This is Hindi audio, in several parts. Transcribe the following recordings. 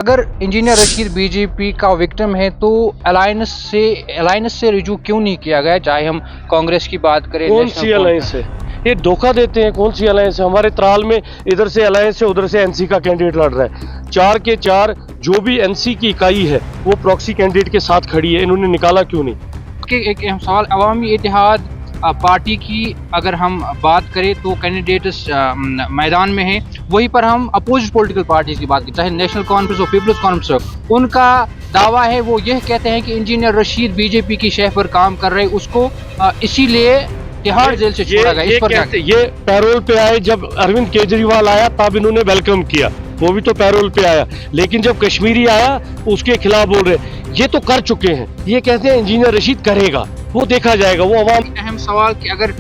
अगर इंजीनियर रशीद बीजेपी का विक्टिम है तो अलायंस से रिजू क्यों नहीं किया गया? चाहे हम कांग्रेस की बात करें, कौन नेशनल सी अलायंस है? ये धोखा देते हैं। कौन सी अलायंस है? हमारे त्राल में इधर से अलायंस है, उधर से एनसी का कैंडिडेट लड़ रहा है। 4 के 4 जो भी एनसी की इकाई है वो प्रॉक्सी कैंडिडेट के साथ खड़ी है। इन्होंने निकाला क्यों नहीं? एक अहम सवाल, अवामी इत्तेहाद पार्टी की अगर हम बात करें तो कैंडिडेट्स मैदान में हैं। वहीं पर हम अपोजिट पॉलिटिकल पार्टीज की बात करें, चाहे नेशनल कॉन्फ्रेंस और पीपल्स कॉन्फ्रेंस, उनका दावा है, वो यह कहते हैं कि इंजीनियर रशीद बीजेपी की शह पर काम कर रहे, उसको इसीलिए तिहाड़ जेल से छोड़ा गया। इस पर क्या? ये पैरोल पे आए, जब अरविंद केजरीवाल आया तब इन्होंने वेलकम किया, वो भी तो पैरोल पे आया। लेकिन जब कश्मीरी आया उसके खिलाफ बोल रहे। ये तो कर चुके हैं। ये कहते हैं इंजीनियर रशीद करेगा, वो देखा जाएगा। वो अवाम अहम सवाल कि अगर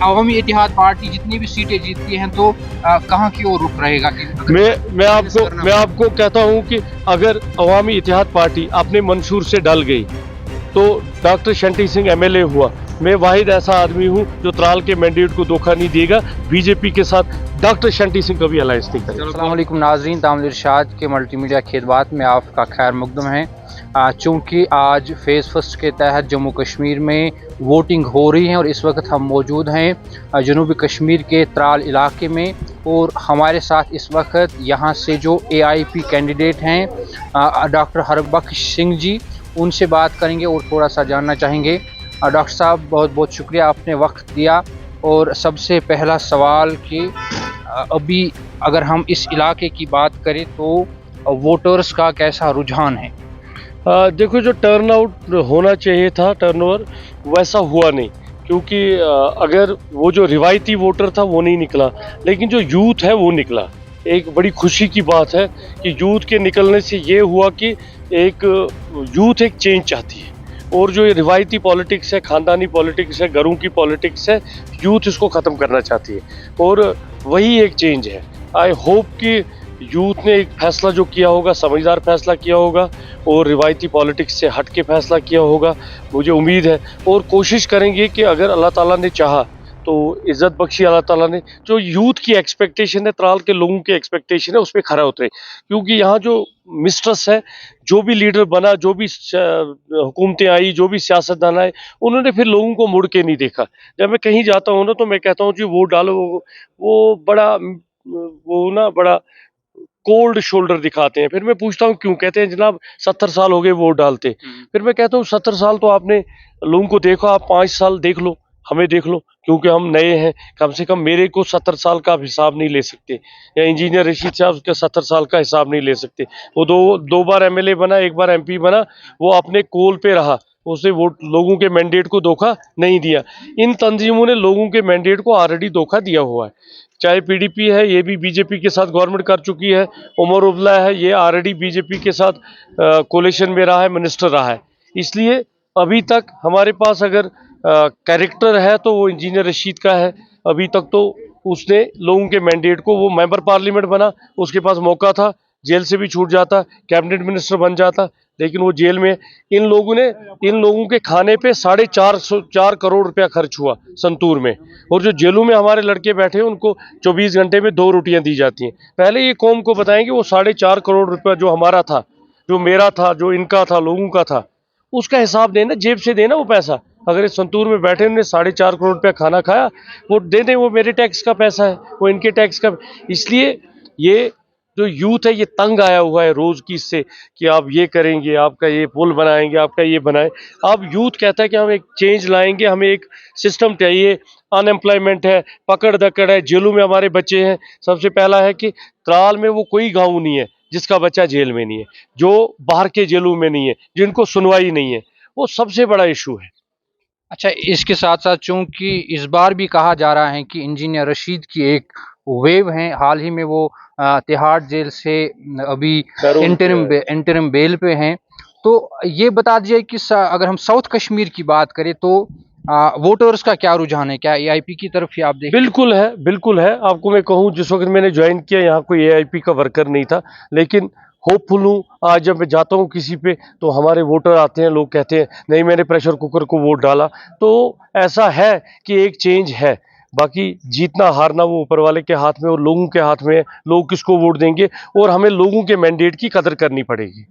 अवामी इत्तेहाद पार्टी जितनी भी सीटें जीतती हैं तो कहाँ की ओर रुख रहेगा? मैं आपको कहता हूं कि अगर अवामी इत्तेहाद पार्टी अपने मंशूर से डल गई तो डॉक्टर शंटी सिंह एमएलए हुआ। मैं वाहिद ऐसा आदमी हूं जो त्राल के मैंडेट को धोखा नहीं देगा। बीजेपी के साथ डॉक्टर शंटी सिंह कभी अलायंस नहीं करेगा। अस्सलाम वालेकुम नाजरीन, तामिल इरशाद के मल्टीमीडिया खेदबात में आपका खैर मकदम है। चूँकि आज फेज़ फर्स्ट के तहत जम्मू कश्मीर में वोटिंग हो रही है और इस वक्त हम मौजूद हैं जनूबी कश्मीर के त्राल इलाके में, और हमारे साथ इस वक्त यहाँ से जो एआईपी कैंडिडेट हैं डॉक्टर हरबख्श सिंह जी, उनसे बात करेंगे और थोड़ा सा जानना चाहेंगे। डॉक्टर साहब, बहुत बहुत शुक्रिया, आपने वक्त दिया। और सबसे पहला सवाल कि अभी अगर हम इस इलाके की बात करें तो वोटर्स का कैसा रुझान है? देखो, जो टर्नआउट होना चाहिए था, टर्नओवर वैसा हुआ नहीं। क्योंकि अगर वो जो रिवायती वोटर था वो नहीं निकला, लेकिन जो यूथ है वो निकला। एक बड़ी खुशी की बात है कि यूथ के निकलने से ये हुआ कि एक यूथ एक चेंज चाहती है। और जो ये रिवायती पॉलिटिक्स है, ख़ानदानी पॉलिटिक्स है, घरों की पॉलिटिक्स है, यूथ इसको ख़त्म करना चाहती है और वही एक चेंज है। आई होप कि यूथ ने एक फैसला जो किया होगा, समझदार फैसला किया होगा और रिवायती पॉलिटिक्स से हट के फैसला किया होगा, मुझे उम्मीद है। और कोशिश करेंगे कि अगर अल्लाह ताला ने चाहा तो इज़्ज़त बख्शी अल्लाह ताला ने, जो यूथ की एक्सपेक्टेशन है, त्राल के लोगों की एक्सपेक्टेशन है, उस पर खरा उतरे। क्योंकि यहाँ जो मिस्ट्रस है, जो भी लीडर बना, जो भी हुकूमतें आई, जो भी सियासतदान आए, उन्होंने फिर लोगों को मुड़ के नहीं देखा। जब मैं कहीं जाता हूँ ना तो मैं कहता हूँ जी वोट डालो, वो बड़ा वो ना बड़ा कोल्ड शोल्डर दिखाते हैं। फिर मैं पूछता हूँ क्यों? कहते हैं जनाब 70 साल हो गए वोट डालते। फिर मैं कहता हूँ 70 साल तो आपने लोगों को देखो, आप 5 साल देख लो, हमें देख लो, क्योंकि हम नए हैं। कम से कम मेरे को 70 साल का आप हिसाब नहीं ले सकते, या इंजीनियर रशीद साहब उसके 70 साल का हिसाब नहीं ले सकते। वो दो बार एमएलए बना, एक बार एमपी बना, वो अपने कोल पे रहा, उसने वोट लोगों के मैंडेट को धोखा नहीं दिया। इन तंजीमों ने लोगों के मैंडेट को ऑलरेडी धोखा दिया हुआ है। चाहे पीडीपी है, ये भी बीजेपी के साथ गवर्नमेंट कर चुकी है। उमर उबला है, ये ऑलरेडी बीजेपी के साथ कोलिशन में रहा है, मिनिस्टर रहा है। इसलिए अभी तक हमारे पास अगर कैरेक्टर है तो वो इंजीनियर रशीद का है। अभी तक तो उसने लोगों के मैंडेट को, वो मेंबर पार्लियामेंट बना, उसके पास मौका था, जेल से भी छूट जाता, कैबिनेट मिनिस्टर बन जाता, लेकिन वो जेल में। इन लोगों के खाने पे 4.5 करोड़ रुपया खर्च हुआ संतूर में। और जो जेलों में हमारे लड़के बैठे हैं उनको 24 घंटे में 2 रोटियां दी जाती हैं। पहले ये कौम को बताएंगे वो 4.5 करोड़ रुपया जो हमारा था, जो मेरा था, जो इनका था, लोगों का था, उसका हिसाब देना, जेब से देना वो पैसा। अगर इस संतूर में बैठे उन्होंने 4.5 करोड़ रुपया खाना खाया, वो दे दें, वो मेरे टैक्स का पैसा है, वो इनके टैक्स का। इसलिए ये जो यूथ है ये तंग आया हुआ है रोज की इससे कि आप ये करेंगे, आपका ये पुल बनाएंगे, आपका ये बनाए। अब यूथ कहता है कि हम एक चेंज लाएंगे, हमें एक सिस्टम चाहिए। अनएम्प्लॉयमेंट है, पकड़ दकड़ है, जेलों में हमारे बच्चे हैं। सबसे पहला है कि त्राल में वो कोई गांव नहीं है जिसका बच्चा जेल में नहीं है, जो बाहर के जेलों में नहीं है, जिनको सुनवाई नहीं है। वो सबसे बड़ा इशू है। अच्छा, इसके साथ साथ चूंकि इस बार भी कहा जा रहा है कि इंजीनियर रशीद की एक वेव है, हाल ही में वो तिहाड़ जेल से अभी इंटरिम बेल पे हैं, तो ये बता दीजिए कि अगर हम साउथ कश्मीर की बात करें तो वोटर्स का क्या रुझान है? क्या एआईपी की तरफ ही आप देख? बिल्कुल है, बिल्कुल है। आपको मैं कहूँ, जिस वक्त मैंने ज्वाइन किया यहाँ कोई एआईपी का वर्कर नहीं था, लेकिन होपफुल हूँ। आज जब मैं जाता हूँ किसी पे तो हमारे वोटर आते हैं, लोग कहते हैं नहीं मैंने प्रेशर कुकर को वोट डाला। तो ऐसा है कि एक चेंज है। बाकी जीतना हारना वो ऊपर वाले के हाथ में और लोगों के हाथ में है, लोग किसको वोट देंगे और हमें लोगों के मैंडेट की कदर करनी पड़ेगी।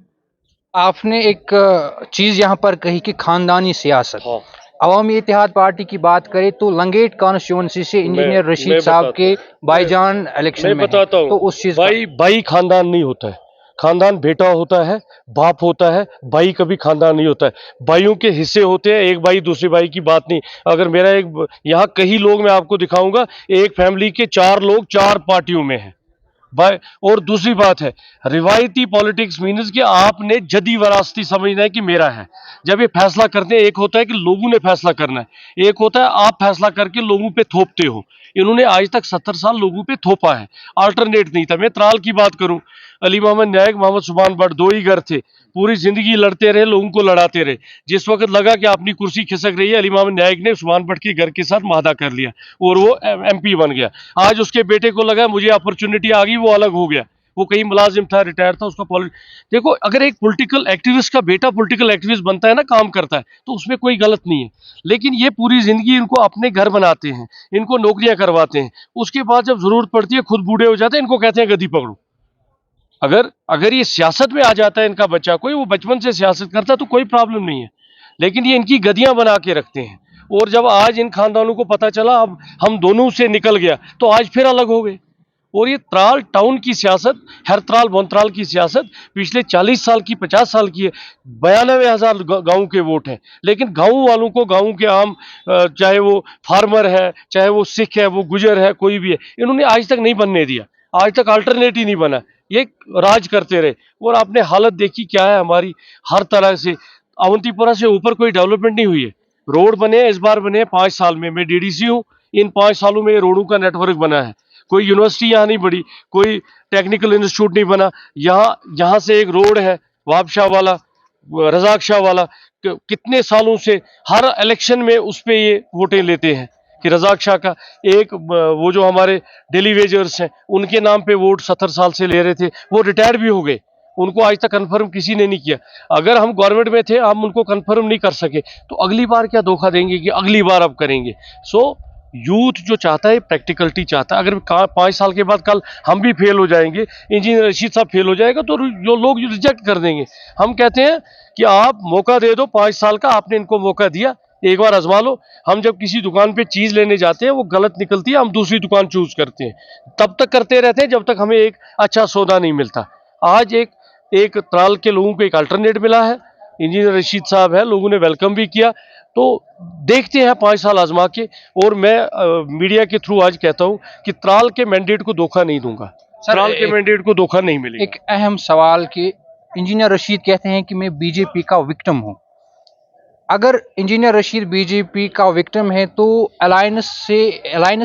आपने एक चीज यहाँ पर कही कि खानदानी सियासत। हाँ, अवामी इत्तेहाद पार्टी की बात करें तो लंगेट कॉन्स्टिट्यूंसी से इंजीनियर रशीद मैं साहब बताता के हूँ भाईजान इलेक्शन मैं में हैं, बताता तो हूँ उस चीज का भाई खानदान नहीं होता है। खानदान बेटा होता है, बाप होता है, भाई कभी खानदान नहीं होता है। भाइयों के हिस्से होते हैं, एक भाई दूसरे भाई की बात नहीं। अगर मेरा एक यहाँ कई लोग मैं आपको दिखाऊंगा, एक फैमिली के 4 लोग 4 पार्टियों में हैं भाई। और दूसरी बात है, रिवायती पॉलिटिक्स मीन्स कि आपने जदी वरासती समझना है कि मेरा है। जब ये फैसला करते हैं, एक होता है कि लोगों ने फैसला करना है, एक होता है आप फैसला करके लोगों पे थोपते हो। इन्होंने आज तक 70 साल लोगों पे थोपा है, अल्टरनेट नहीं था। मैं त्राल की बात करूं, अली मोहम्मद न्यायक, मोहम्मद सुभान भट्ट, 2 ही घर थे, पूरी जिंदगी लड़ते रहे, लोगों को लड़ाते रहे। जिस वक्त लगा कि अपनी कुर्सी खिसक रही है, अली मोहम्मद न्यायक ने सुभान भट्ट के घर के साथ माहदा कर लिया और वो एमपी बन गया। आज उसके बेटे को लगा मुझे अपॉर्चुनिटी आ गई, वो अलग हो गया। वो कहीं मुलाजिम था, रिटायर था, उसका देखो, अगर एक पॉलिटिकल एक्टिविस्ट का बेटा पॉलिटिकल एक्टिविस्ट बनता है ना, काम करता है, तो उसमें कोई गलत नहीं है। लेकिन ये पूरी जिंदगी इनको अपने घर बनाते हैं, इनको नौकरियां करवाते हैं, उसके बाद जब जरूरत पड़ती है खुद बूढ़े हो जाते हैं, इनको कहते हैं गद्दी पकड़ो। अगर अगर ये सियासत में आ जाता है इनका बच्चा कोई, वो बचपन से सियासत करता है तो कोई प्रॉब्लम नहीं है। लेकिन ये इनकी गदियां बना के रखते हैं। और जब आज इन खानदानों को पता चला अब हम दोनों से निकल गया, तो आज फिर अलग हो गए। और ये त्राल टाउन की सियासत, हर त्राल बोनत्राल की सियासत पिछले 40 साल की, 50 साल की है। 92,000 गांव के वोट हैं, लेकिन गांव वालों को, गांव के आम, चाहे वो फार्मर है, चाहे वो सिख है, वो गुजर है, कोई भी है, इन्होंने आज तक नहीं बनने दिया। आज तक अल्टरनेट ही नहीं बना, ये राज करते रहे। और आपने हालत देखी क्या है हमारी, हर तरह से अवंतीपुरा से ऊपर कोई डेवलपमेंट नहीं हुई है। रोड बने हैं, इस बार बने हैं 5 साल में। मैं डीडीसी हूँ, इन 5 सालों में रोडों का नेटवर्क बना है। कोई यूनिवर्सिटी यहाँ नहीं बड़ी, कोई टेक्निकल इंस्टीट्यूट नहीं बना। यहाँ से एक रोड है वाबशाह वाला, रजाक शाह वाला, कितने सालों से हर इलेक्शन में उस पे ये वोटें लेते हैं कि रजाक शाह का एक वो जो हमारे डेली वेजर्स हैं उनके नाम पे वोट 70 साल से ले रहे थे, वो रिटायर भी हो गए, उनको आज तक कंफर्म किसी ने नहीं किया। अगर हम गवर्नमेंट में थे, हम उनको कंफर्म नहीं कर सके, तो अगली बार क्या धोखा देंगे कि अगली बार अब करेंगे। सो यूथ जो चाहता है प्रैक्टिकलिटी चाहता है। अगर 5 साल के बाद कल हम भी फेल हो जाएंगे, इंजीनियर रशीद साहब फेल हो जाएगा, तो जो लोग रिजेक्ट कर देंगे। हम कहते हैं कि आप मौका दे दो 5 साल का, आपने इनको मौका दिया, एक बार आजमा लो। हम जब किसी दुकान पे चीज लेने जाते हैं, वो गलत निकलती है, हम दूसरी दुकान चूज करते हैं, तब तक करते रहते हैं जब तक हमें एक अच्छा सौदा नहीं मिलता। आज एक त्राल के लोगों को एक अल्टरनेट मिला है, इंजीनियर रशीद साहब है, लोगों ने वेलकम भी किया। तो देखते हैं 5 साल आजमा के। और मैं मीडिया के थ्रू आज कहता हूं कि त्राल के मैंडेट को धोखा नहीं दूंगा, त्राल के मैंडेट को धोखा नहीं मिलेगा। एक अहम सवाल कि इंजीनियर रशीद कहते हैं कि मैं बीजेपी का विक्टिम हूं। अगर इंजीनियर रशीद बीजेपी का विक्टिम है तो अलायंस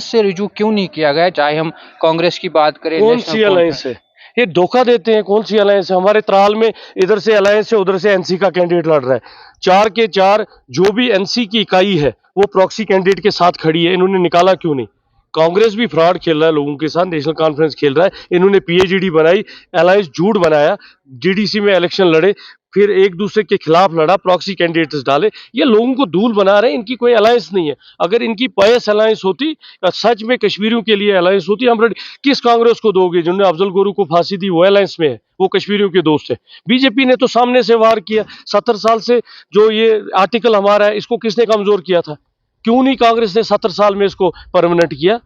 से रिजू क्यों नहीं किया गया? चाहे हम कांग्रेस की बात करें, कौन सी अलायंस है? ये धोखा देते हैं। कौन सी अलायंस है? हमारे त्राल में इधर से अलायंस है, उधर से एनसी का कैंडिडेट लड़ रहा है। 4 के 4 जो भी एनसी की इकाई है वो प्रॉक्सी कैंडिडेट के साथ खड़ी है। इन्होंने निकाला क्यों नहीं? कांग्रेस भी फ्रॉड खेल रहा है लोगों के साथ, नेशनल कॉन्फ्रेंस खेल रहा है। इन्होंने पीएजीडी बनाई, अलायंस झूठ बनाया, जीडीसी में इलेक्शन लड़े, फिर एक दूसरे के खिलाफ लड़ा, प्रॉक्सी कैंडिडेट्स डाले। ये लोगों को धूल बना रहे हैं, इनकी कोई अलायंस नहीं है। अगर इनकी पयस अलायंस होती, सच में कश्मीरियों के लिए अलायंस होती, हम किस कांग्रेस को दोगे? जिन्होंने अफजल गुरु को फांसी दी वो अलायंस में है, वो कश्मीरियों के दोस्त है। बीजेपी ने तो सामने से वार किया। 70 साल से जो ये आर्टिकल हमारा है, इसको किसने कमजोर किया था? क्यों नहीं कांग्रेस ने 70 साल में इसको परमानेंट किया?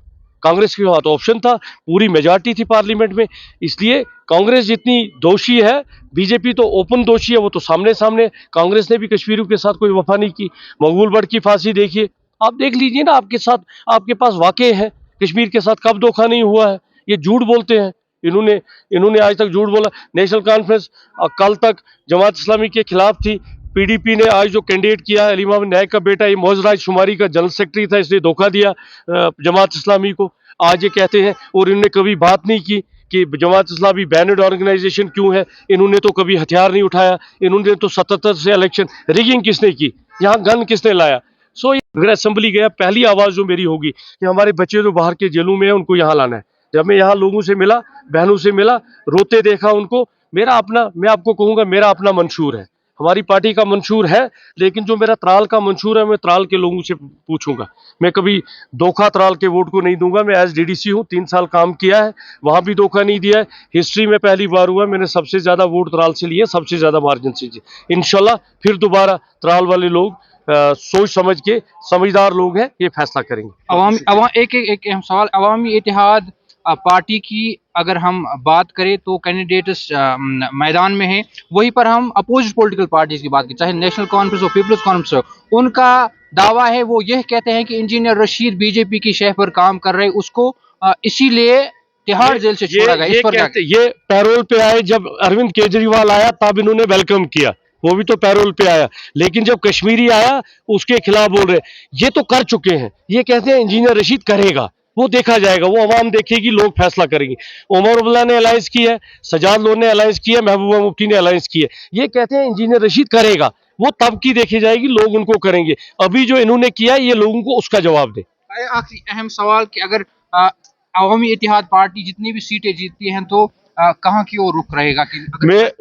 कांग्रेस के हाथ ऑप्शन था, पूरी मेजॉरिटी थी पार्लियामेंट में। इसलिए कांग्रेस जितनी दोषी है, बीजेपी तो ओपन दोषी है, वो तो सामने सामने। कांग्रेस ने भी कश्मीरियों के साथ कोई वफा नहीं की। मकबूल भट्ट की फांसी देखिए, आप देख लीजिए ना, आपके साथ, आपके पास वाकई है, कश्मीर के साथ कब धोखा नहीं हुआ है। ये झूठ बोलते हैं, इन्होंने आज तक झूठ बोला। नेशनल कॉन्फ्रेंस कल तक जमात इस्लामी के खिलाफ थी। पीडीपी ने आज जो कैंडिडेट किया है, अली मोहम्मद न्यायक का बेटा, ये मौजराज शुमारी का जनरल सेक्रेटरी था, इसने धोखा दिया जमात इस्लामी को। आज ये कहते हैं, और इन्होंने कभी बात नहीं की कि जमात इस्लामी बैनड ऑर्गेनाइजेशन क्यों है। इन्होंने तो कभी हथियार नहीं उठाया, इन्होंने तो 77 से इलेक्शन रिगिंग किसने की, यहाँ गन किसने लाया। सो अगर असेंबली गया, पहली आवाज जो मेरी होगी कि हमारे बच्चे जो बाहर के जेलों में है उनको यहाँ लाना है। जब मैं यहाँ लोगों से मिला, बहनों से मिला, रोते देखा उनको, मैं आपको कहूंगा मेरा अपना मंशूर है। हमारी पार्टी का मंशूर है, लेकिन जो मेरा त्राल का मंशूर है मैं त्राल के लोगों से पूछूंगा। मैं कभी धोखा त्राल के वोट को नहीं दूंगा। मैं एज डीडीसी हूँ, 3 साल काम किया है, वहां भी धोखा नहीं दिया है। हिस्ट्री में पहली बार हुआ, मैंने सबसे ज्यादा वोट त्राल से लिए, सबसे ज्यादा मार्जिन से लिए। इंशाल्लाह फिर दोबारा त्राल वाले लोग सोच समझ के, समझदार लोग हैं, ये फैसला करेंगे। एक अहम सवाल, अवामी इत्तेहाद पार्टी की अगर हम बात करें तो कैंडिडेट्स मैदान में हैं, वहीं पर हम अपोजिट पॉलिटिकल पार्टीज की बात करें, चाहे नेशनल कॉन्फ्रेंस हो, पीपल्स कॉन्फ्रेंस हो, उनका दावा है, वो यह कहते हैं कि इंजीनियर रशीद बीजेपी की शह पर काम कर रहे, उसको इसीलिए तिहाड़ जेल से छोड़ा गया। इस पर क्या? ये पैरोल पे आए, जब अरविंद केजरीवाल आया तब इन्होंने वेलकम किया, वो भी तो पैरोल पे आया। लेकिन जब कश्मीरी आया उसके खिलाफ बोल रहे। ये तो कर चुके हैं, ये कहते हैं इंजीनियर रशीद करेगा, वो देखा जाएगा, वो अवाम देखेगी, लोग फैसला करेंगे। उमर अब्दुल्ला ने अलायंस की है, सजाद लोन ने अलायंस की है, महबूबा मुफ्ती ने अलायंस की है। ये कहते हैं इंजीनियर रशीद करेगा, वो तब की देखी जाएगी, लोग उनको करेंगे। अभी जो इन्होंने किया ये लोगों को उसका जवाब दे। आखिरी अहम सवाल कि अगर अवामी इत्तेहाद पार्टी जितनी भी सीटें जीतती हैं तो कहाँ की ओर रुख रहेगा? कि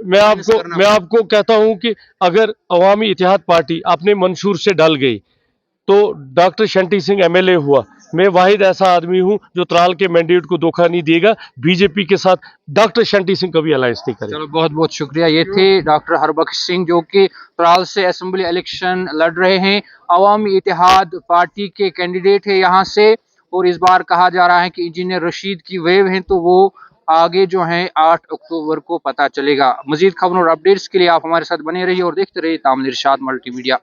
मैं आपको कहता हूं कि अगर अवामी इत्तेहाद पार्टी अपने मंशूर से डल गई तो डॉक्टर शंटी सिंह एमएलए हुआ। मैं वाहिद ऐसा आदमी हूं जो त्राल के मैंडेट को धोखा नहीं देगा। बीजेपी के साथ डॉक्टर शंटी सिंह कभी अलायंस नहीं करेगा। चलो, बहुत बहुत शुक्रिया। ये थे डॉक्टर हरबख्श सिंह जो कि त्राल से असेंबली इलेक्शन लड़ रहे हैं, अवामी इत्तेहाद पार्टी के कैंडिडेट है यहाँ से। और इस बार कहा जा रहा है कि इंजीनियर रशीद की वेव है, तो वो आगे जो है 8 अक्टूबर को पता चलेगा। मजीद खबरों और अपडेट्स के लिए आप हमारे साथ बने रहिए और देखते रहिए तामिल इरशाद मल्टीमीडिया।